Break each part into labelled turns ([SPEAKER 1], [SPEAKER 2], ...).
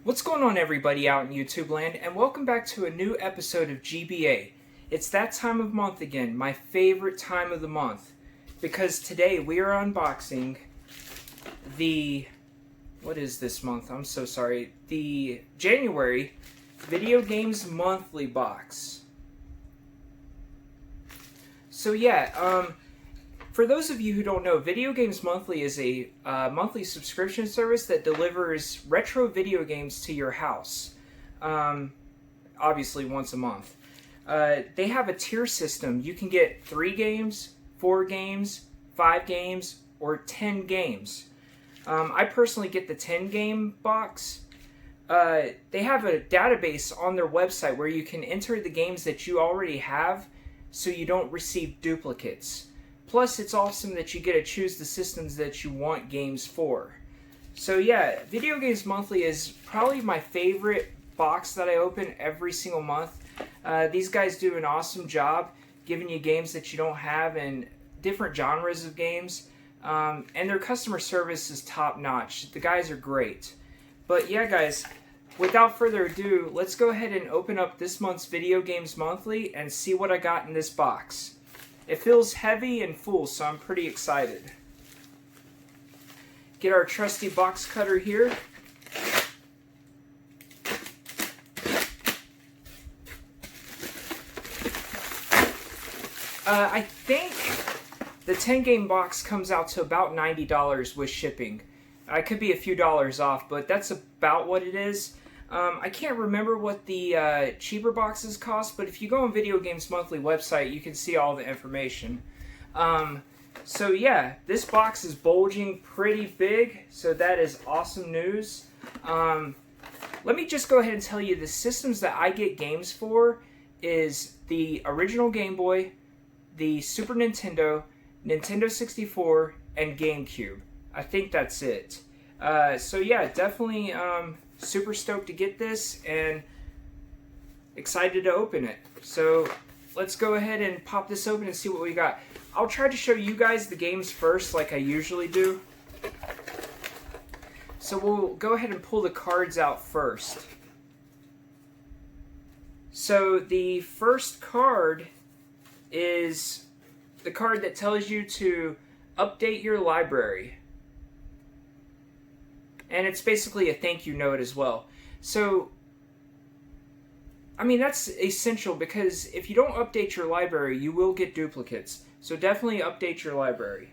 [SPEAKER 1] What's going on, everybody out in YouTube land, and welcome back to a new episode of GBA. It's that time of month again, my favorite time of the month, because today we are unboxing the, what is this month? I'm so sorry. The January Video Games Monthly box. So yeah, for those of you who don't know, Video Games Monthly is a monthly subscription service that delivers retro video games to your house, obviously once a month. They have a tier system. You can get 3 games, 4 games, 5 games, or 10 games. I personally get the 10 game box. They have a database on their website where you can enter the games that you already have so you don't receive duplicates. Plus, it's awesome that you get to choose the systems that you want games for. So yeah, Video Games Monthly is probably my favorite box that I open every single month. These guys do an awesome job giving you games that you don't have and different genres of games. And their customer service is top notch. The guys are great. But yeah, guys, without further ado, let's go ahead and open up this month's Video Games Monthly and see what I got in this box. It feels heavy and full, so I'm pretty excited. Get our trusty box cutter here. I think the 10 game box comes out to about $90 with shipping. I could be a few dollars off, but that's about what it is. I can't remember what the cheaper boxes cost, but if you go on Video Games Monthly website, you can see all the information. So yeah, this box is bulging pretty big, so that is awesome news. Let me just go ahead and tell you the systems that I get games for is the original Game Boy, the Super Nintendo, Nintendo 64, and GameCube. I think that's it. So yeah, definitely super stoked to get this and excited to open it. So let's go ahead and pop this open and see what we got. I'll try to show you guys the games first like I usually do. So we'll go ahead and pull the cards out first. So the first card is the card that tells you to update your library. And it's basically a thank you note as well. So, I mean, that's essential because if you don't update your library, you will get duplicates. So definitely update your library.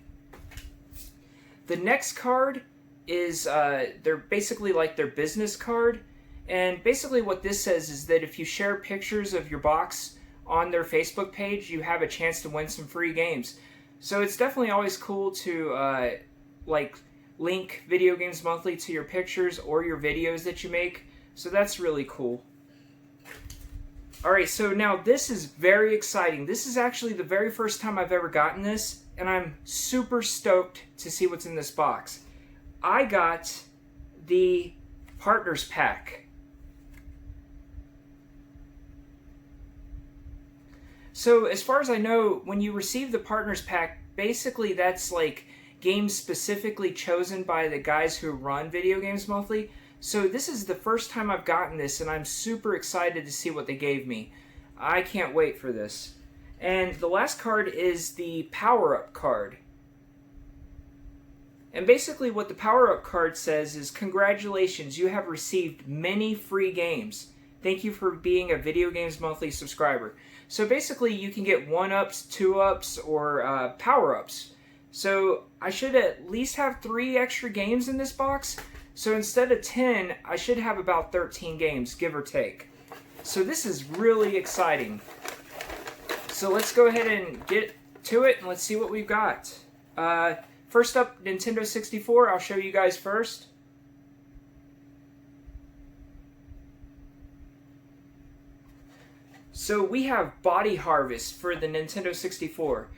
[SPEAKER 1] The next card is, they're basically like their business card. And basically what this says is that if you share pictures of your box on their Facebook page, you have a chance to win some free games. So it's definitely always cool to, link Video Games Monthly to your pictures or your videos that you make. So that's really cool. Alright, so now this is very exciting. This is actually the very first time I've ever gotten this, and I'm super stoked to see what's in this box. I got the Partners Pack. So as far as I know, when you receive the Partners Pack, basically that's like games specifically chosen by the guys who run Video Games Monthly. So this is the first time I've gotten this, and I'm super excited to see what they gave me. I can't wait for this. And the last card is the power-up card. And basically what the power-up card says is, congratulations, you have received many free games. Thank you for being a Video Games Monthly subscriber. So basically you can get 1-ups, 2-ups, or power-ups. So I should at least have 3 extra games in this box. So instead of 10, I should have about 13 games, give or take. So this is really exciting. So let's go ahead and get to it and let's see what we've got. First up, Nintendo 64. I'll show you guys first. So we have Body Harvest for the Nintendo 64.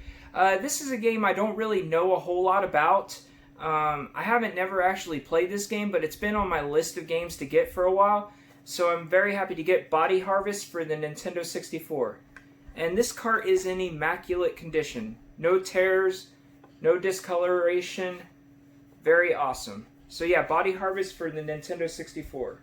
[SPEAKER 1] This is a game I don't really know a whole lot about. I haven't never actually played this game, but it's been on my list of games to get for a while. So I'm very happy to get Body Harvest for the Nintendo 64. And this cart is in immaculate condition. No tears, no discoloration. Very awesome. So yeah, Body Harvest for the Nintendo 64.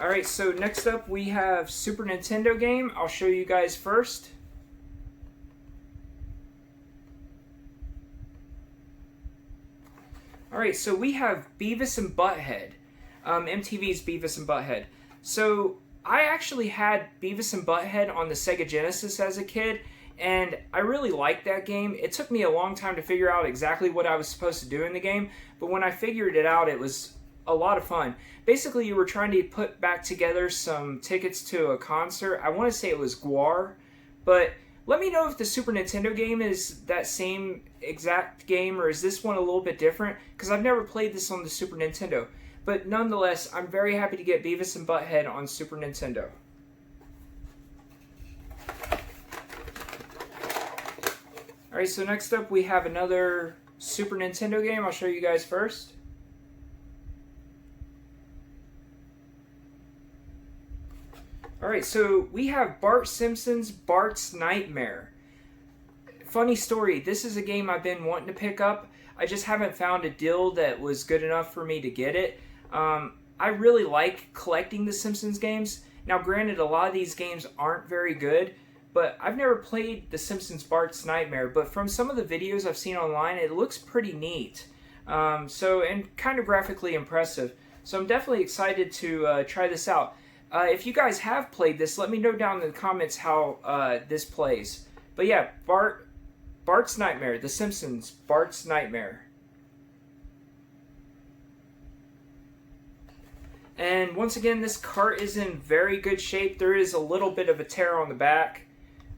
[SPEAKER 1] Alright, so next up we have Super Nintendo game. I'll show you guys first. Alright, so we have Beavis and Butthead. MTV's Beavis and Butthead. So I actually had Beavis and Butthead on the Sega Genesis as a kid, and I really liked that game. It took me a long time to figure out exactly what I was supposed to do in the game, but when I figured it out, it was a lot of fun. Basically, you were trying to put back together some tickets to a concert. I want to say it was Guar, but let me know if the Super Nintendo game is that same exact game, or is this one a little bit different? Because I've never played this on the Super Nintendo. But nonetheless, I'm very happy to get Beavis and Butthead on Super Nintendo. Alright, so next up we have another Super Nintendo game. I'll show you guys first. Alright, so we have Bart Simpson's Barts Nightmare. Funny story, this is a game I've been wanting to pick up. I just haven't found a deal that was good enough for me to get it. I really like collecting the Simpsons games. Now granted, a lot of these games aren't very good, but I've never played the Simpsons Bart's Nightmare, but from some of the videos I've seen online, it looks pretty neat. And kind of graphically impressive. So I'm definitely excited to try this out. If you guys have played this, let me know down in the comments how this plays. But yeah, Bart's Nightmare, The Simpsons, Bart's Nightmare. And once again, this cart is in very good shape. There is a little bit of a tear on the back,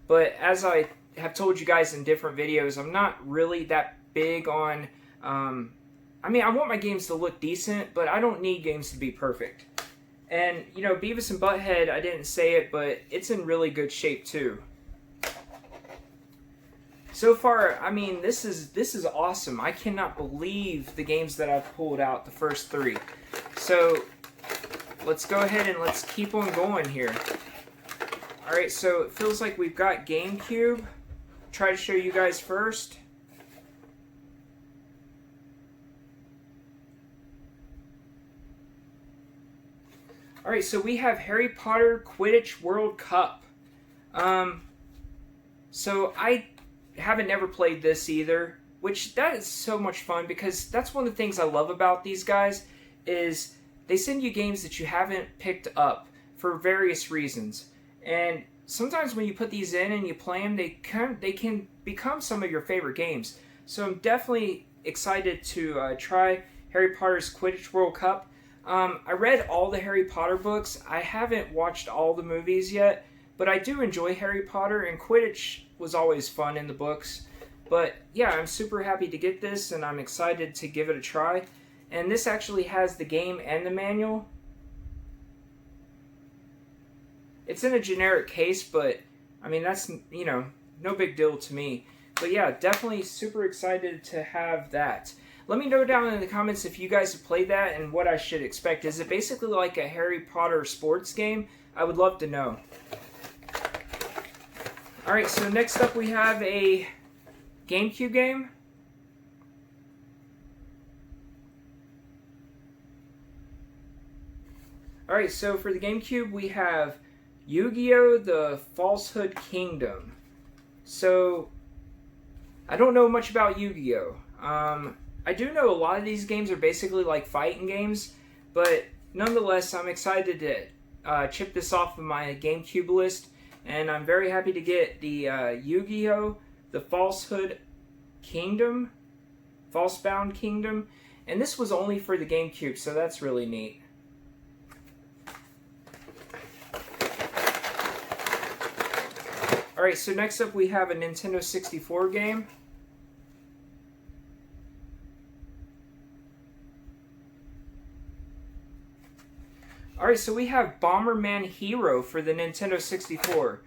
[SPEAKER 1] but as I have told you guys in different videos, I'm not really that big on, I mean, I want my games to look decent, but I don't need games to be perfect. And, you know, Beavis and Butthead, I didn't say it, but it's in really good shape too. So far, I mean, this is awesome. I cannot believe the games that I've pulled out, the first three. So let's go ahead and let's keep on going here. Alright, so it feels like we've got GameCube. Try to show you guys first. Alright, so we have Harry Potter Quidditch World Cup. So I haven't never played this either, which that is so much fun because that's one of the things I love about these guys is they send you games that you haven't picked up for various reasons. And sometimes when you put these in and you play them, they can become some of your favorite games. So I'm definitely excited to try Harry Potter's Quidditch World Cup. I read all the Harry Potter books. I haven't watched all the movies yet, but I do enjoy Harry Potter, and Quidditch was always fun in the books. But yeah, I'm super happy to get this, and I'm excited to give it a try. And this actually has the game and the manual. It's in a generic case, but I mean, that's, you know, no big deal to me. But yeah, definitely super excited to have that. Let me know down in the comments if you guys have played that and what I should expect. Is it basically like a Harry Potter sports game? I would love to know. Alright, so next up we have a GameCube game. Alright, so for the GameCube we have Yu-Gi-Oh! The Falsehood Kingdom. So, I don't know much about Yu-Gi-Oh! I do know a lot of these games are basically like fighting games, but nonetheless, I'm excited to chip this off of my GameCube list, and I'm very happy to get the Yu-Gi-Oh! The Falsehood Kingdom, Falsebound Kingdom, and this was only for the GameCube, so that's really neat. Alright, so next up we have a Nintendo 64 game. Alright, so we have Bomberman Hero for the Nintendo 64.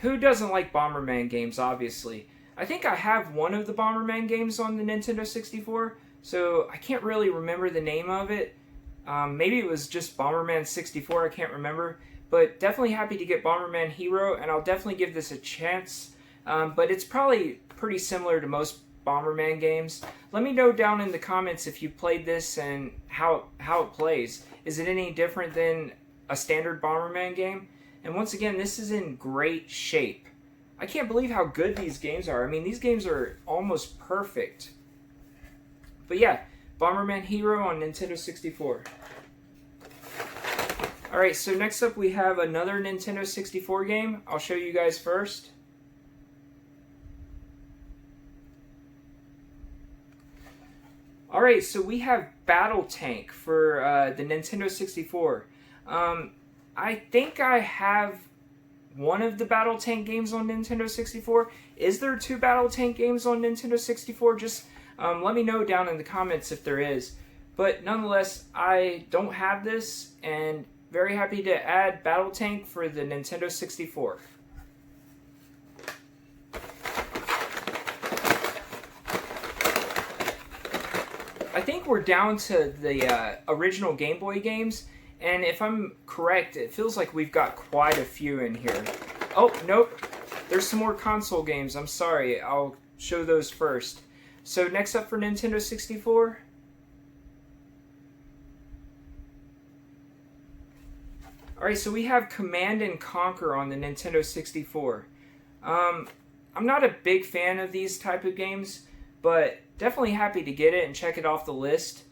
[SPEAKER 1] Who doesn't like Bomberman games, obviously? I think I have one of the Bomberman games on the Nintendo 64, so I can't really remember the name of it. Maybe it was just Bomberman 64, I can't remember. But definitely happy to get Bomberman Hero, and I'll definitely give this a chance. But it's probably pretty similar to most Bomberman games. Let me know down in the comments if you played this and how it plays. Is it any different than a standard Bomberman game? And once again, this is in great shape. I can't believe how good these games are. I mean, these games are almost perfect. But yeah, Bomberman Hero on Nintendo 64. Alright, so next up we have another Nintendo 64 game. I'll show you guys first. Alright, so we have Battle Tank for the Nintendo 64. I think I have one of the Battle Tank games on Nintendo 64. Is there 2 Battle Tank games on Nintendo 64? Just let me know down in the comments if there is. But nonetheless, I don't have this, and very happy to add Battle Tank for the Nintendo 64. I think we're down to the original Game Boy games, and if I'm correct, it feels like we've got quite a few in here. Oh, nope. There's some more console games. I'm sorry. I'll show those first. So next up for Nintendo 64... Alright, so we have Command and Conquer on the Nintendo 64. I'm not a big fan of these type of games, but definitely happy to get it and check it off the list.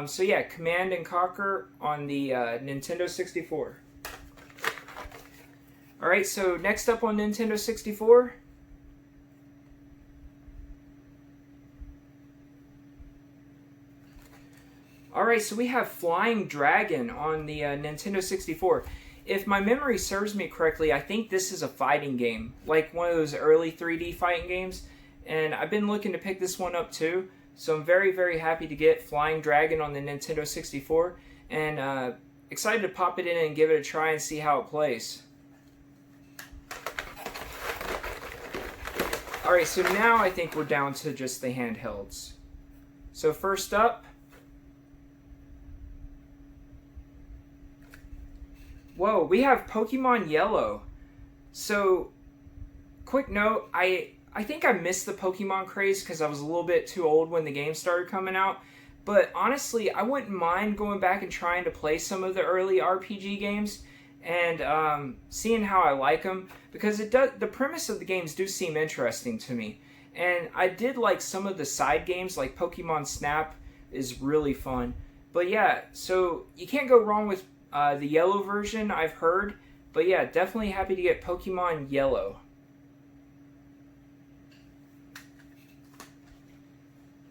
[SPEAKER 1] So yeah, Command and Conquer on the Nintendo 64. Alright, so next up on Nintendo 64... Alright, so we have Flying Dragon on the Nintendo 64. If my memory serves me correctly, I think this is a fighting game, like one of those early 3D fighting games, and I've been looking to pick this one up too, so I'm very, very happy to get Flying Dragon on the Nintendo 64, and excited to pop it in and give it a try and see how it plays. Alright, so now I think we're down to just the handhelds. So first up, whoa, we have Pokemon Yellow. So, quick note, I think I missed the Pokemon craze because I was a little bit too old when the game started coming out. But honestly, I wouldn't mind going back and trying to play some of the early RPG games and seeing how I like them, because the premise of the games do seem interesting to me. And I did like some of the side games, like Pokemon Snap is really fun. But yeah, so you can't go wrong with the yellow version, I've heard. But yeah, definitely happy to get Pokemon Yellow.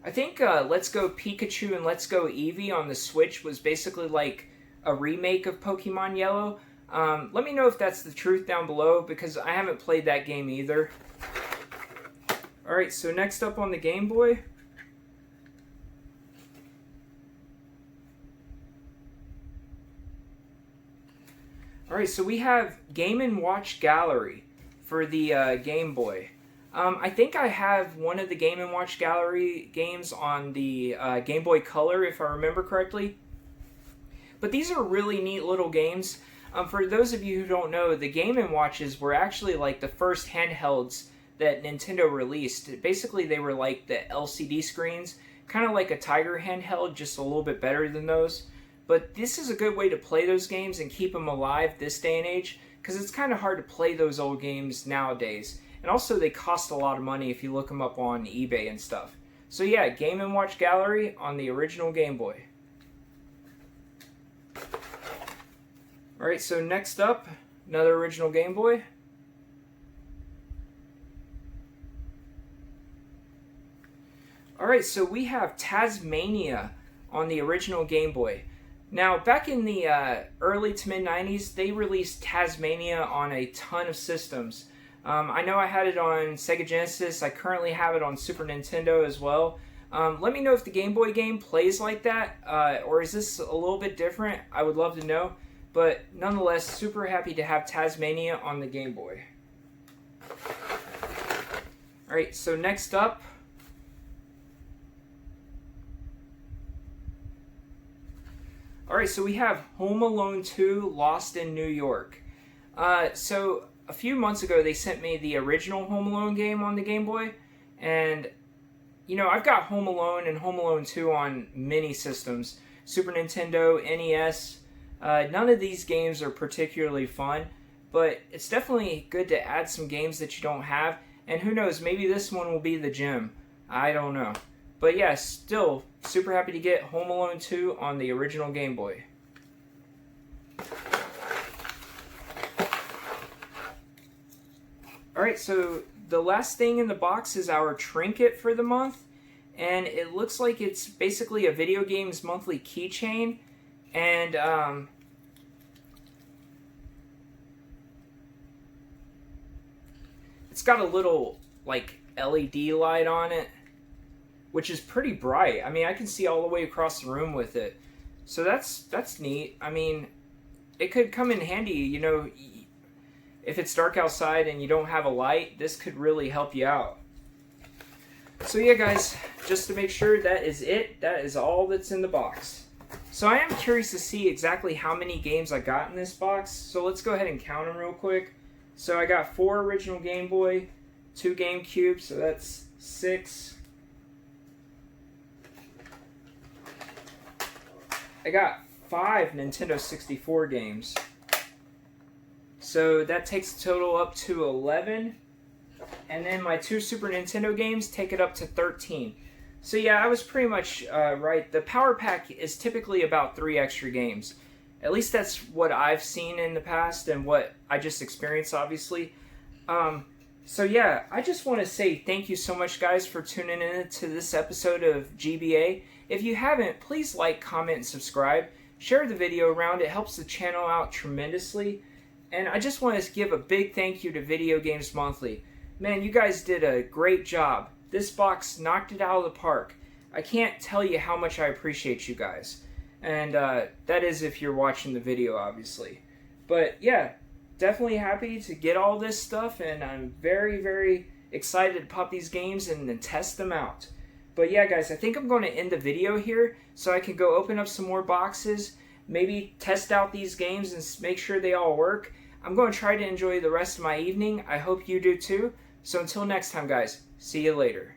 [SPEAKER 1] I think Let's Go Pikachu and Let's Go Eevee on the Switch was basically like a remake of Pokemon Yellow. Let me know if that's the truth down below, because I haven't played that game either. Alright, so next up on the Game Boy, alright, so we have Game & Watch Gallery for the Game Boy. I think I have one of the Game & Watch Gallery games on the Game Boy Color, if I remember correctly. But these are really neat little games. For those of you who don't know, the Game & Watches were actually like the first handhelds that Nintendo released. Basically, they were like the LCD screens, kind of like a Tiger handheld, just a little bit better than those. But this is a good way to play those games and keep them alive this day and age, because it's kind of hard to play those old games nowadays. And also, they cost a lot of money if you look them up on eBay and stuff. So yeah, Game & Watch Gallery on the original Game Boy. Alright, so next up, another original Game Boy. Alright, so we have Tasmania on the original Game Boy. Now, back in the early to mid-90s, they released Tasmania on a ton of systems. I know I had it on Sega Genesis. I currently have it on Super Nintendo as well. Let me know if the Game Boy game plays like that, or is this a little bit different? I would love to know. But nonetheless, super happy to have Tasmania on the Game Boy. Alright, so next up, alright, so we have Home Alone 2 Lost in New York. So a few months ago, they sent me the original Home Alone game on the Game Boy, and you know, I've got Home Alone and Home Alone 2 on many systems. Super Nintendo, NES. None of these games are particularly fun, but it's definitely good to add some games that you don't have. And who knows, maybe this one will be the gem. I don't know. But yeah, still super happy to get Home Alone 2 on the original Game Boy. Alright, so the last thing in the box is our trinket for the month. And it looks like it's basically a video games monthly keychain. And it's got a little like LED light on it, which is pretty bright. I mean, I can see all the way across the room with it. So that's neat. I mean, it could come in handy, you know, if it's dark outside and you don't have a light, this could really help you out. So yeah, guys, just to make sure, that is it. That is all that's in the box. So I am curious to see exactly how many games I got in this box. So let's go ahead and count them real quick. So I got 4 original Game Boy, 2 GameCube, so that's 6. I got 5 Nintendo 64 games. So that takes the total up to 11. And then my 2 Super Nintendo games take it up to 13. So yeah, I was pretty much right. The Power Pack is typically about 3 extra games. At least that's what I've seen in the past and what I just experienced, obviously. So yeah, I just want to say thank you so much, guys, for tuning in to this episode of GBA. If you haven't, please like, comment, and subscribe. Share the video around. It helps the channel out tremendously. And I just want to give a big thank you to Video Games Monthly. Man, you guys did a great job. This box knocked it out of the park. I can't tell you how much I appreciate you guys. And that is if you're watching the video, obviously. But yeah, definitely happy to get all this stuff. And I'm very, very excited to pop these games and then test them out. But yeah, guys, I think I'm going to end the video here so I can go open up some more boxes. Maybe test out these games and make sure they all work. I'm going to try to enjoy the rest of my evening. I hope you do too. So until next time, guys, see you later.